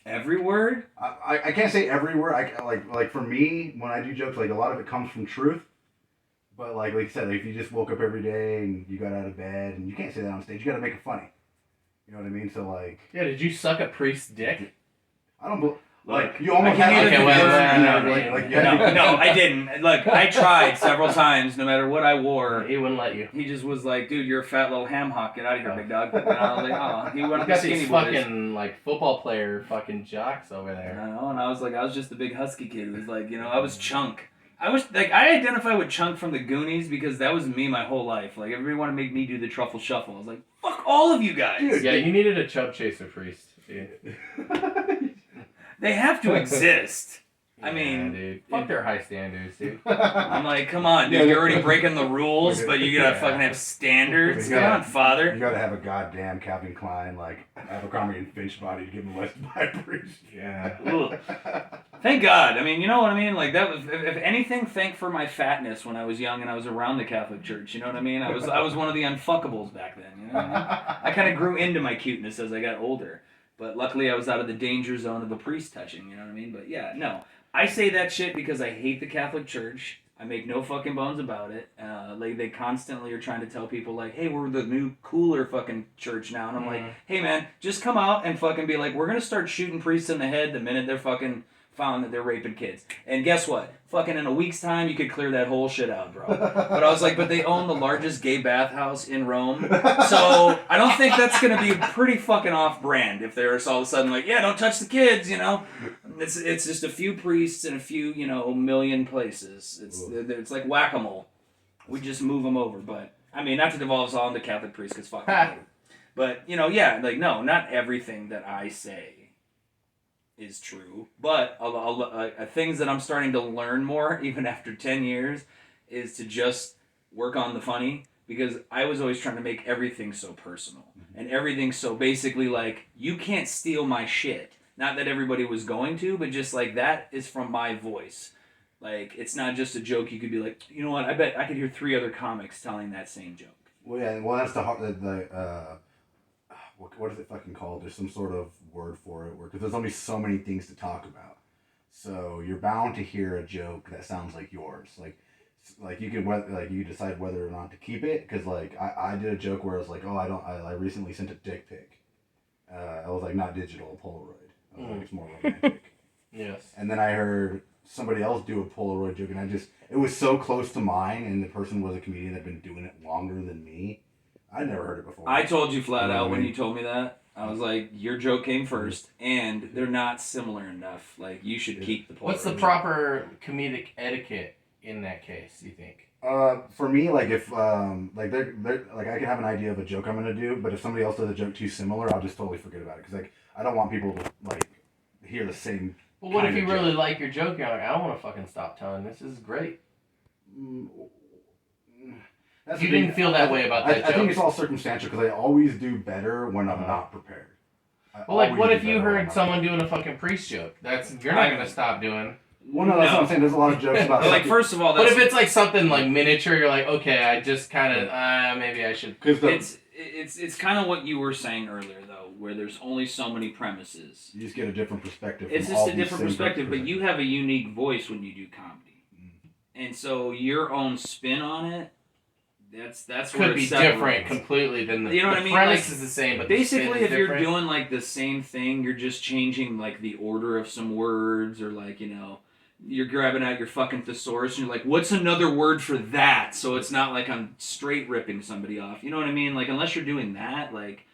Every word? I can't say every word. I like for me when I do jokes, like a lot of it comes from truth. But like you said, like if you just woke up every day and you got out of bed and you can't say that on stage, you got to make it funny. You know what I mean? So like, Yeah, did you suck a priest's dick? I don't. Like Look, you almost I had can like, either no, I didn't. Look, I tried several times, no matter what I wore. He wouldn't let you. He just was like, dude, you're a fat little ham hock. Get out of here, big dog. And I was like, oh, he went You up the got skinny these boys. fucking like football player fucking jocks over there. I know, and I was like, I was just a big husky kid. It was like, I was Chunk. I was like, I identify with Chunk from the Goonies because that was me my whole life. Like, everybody wanted to make me do the truffle shuffle. I was like, fuck all of you guys. Dude. Yeah, you needed a chub chaser priest. Dude. They have to exist. I Yeah, mean, dude, fuck their high standards, dude. I'm like, come on, dude, you're already breaking the rules, but you gotta fucking have standards. Come on, You father. gotta have a goddamn Calvin Klein, like Abercrombie and Finch body to give him a West by priest. Yeah. Ugh. Thank God. I mean, you know what I mean? Like that was, if anything, thank for my fatness when I was young and I was around the Catholic Church. You know what I mean? I was one of the unfuckables back then. You know what I mean? I kind of grew into my cuteness as I got older, but luckily I was out of the danger zone of a priest touching. You know what I mean? But yeah, no. I say that shit because I hate the Catholic Church. I make no fucking bones about it. Like they constantly are trying to tell people like, hey, we're the new cooler fucking church now, and I'm like, hey man, just come out and fucking be like, we're gonna start shooting priests in the head the minute they're fucking found that they're raping kids. And guess what? Fucking in a week's time, you could clear that whole shit out, bro. But I was like, but they own the largest gay bathhouse in Rome, so I don't think that's gonna be pretty fucking off-brand if they're all of a sudden like, yeah, don't touch the kids, you know. It's just a few priests in a few, million places. It's like whack-a-mole. We just move them over. But, I mean, not to devolve us all into Catholic priests, because fuck them. But, yeah, like, no, not everything that I say is true. But things that I'm starting to learn more, even after 10 years, is to just work on the funny. Because I was always trying to make everything so personal. And everything so basically like, you can't steal my shit. Not that everybody was going to, but just like that is from my voice. Like, it's not just a joke. You could be like, you know what? I bet I could hear 3 other comics telling that same joke. Well, yeah, well, that's what is it fucking called? There's some sort of word for it, because there's only so many things to talk about. So you're bound to hear a joke that sounds like yours. Like you can you decide whether or not to keep it, because like I did a joke where I was like, oh, I recently sent a dick pic. I was like, not digital, a Polaroid. I was like, it's more romantic. Yes. And then I heard somebody else do a Polaroid joke, and it was so close to mine, and the person was a comedian that had been doing it longer than me. I'd never heard it before. I told you flat out when you told me that. I was like, your joke came first, and they're not similar enough. Like, you should keep the Polaroid. What's the proper comedic etiquette in that case, you think? For me, like if they're like I can have an idea of a joke I'm gonna do, but if somebody else does a joke too similar, I'll just totally forget about it, because like I don't want people to like hear the same. Well, what if you really like your joke? You're like, I don't want to fucking stop telling this. This is great. You didn't feel that way about that joke. I think it's all circumstantial, because I always do better when I'm not prepared. Well, like, what if you heard someone doing a fucking priest joke? You're not gonna stop doing. Well, no, that's what I'm saying. There's a lot of jokes about. Like, first of all, but if it's like something like miniature, you're like, okay, I just kind of, maybe I should. It's kind of what you were saying earlier, though, where there's only so many premises. You just get a different perspective. It's just a different perspective, but you have a unique voice when you do comedy, and so your own spin on it. That's could where be it separates. different completely than the. You know what I mean? Premise like, is the same, but basically, the if you're different. doing like the same thing, you're just changing like the order of some words, or like you're grabbing out your fucking thesaurus and you're like, what's another word for that? So it's not like I'm straight ripping somebody off. You know what I mean? Like, unless you're doing that, like,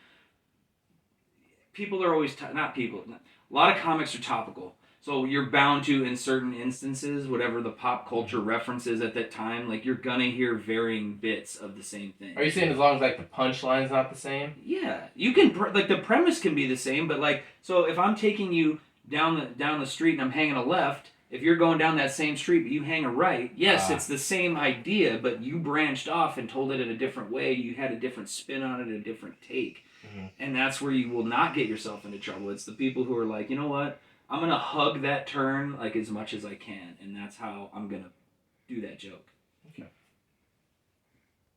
people are always not people. A lot of comics are topical. So you're bound to, in certain instances, whatever the pop culture reference is at that time, like, you're gonna hear varying bits of the same thing. Are you saying as long as, like, the punchline's not the same? Yeah. You can, like, the premise can be the same, but, like, so if I'm taking you down the street and I'm hanging a left, if you're going down that same street but you hang a right, yes, it's the same idea, but you branched off and told it in a different way. You had a different spin on it, a different take. Mm-hmm. And that's where you will not get yourself into trouble. It's the people who are like, you know what? I'm going to hug that turn like as much as I can, and that's how I'm going to do that joke. Okay.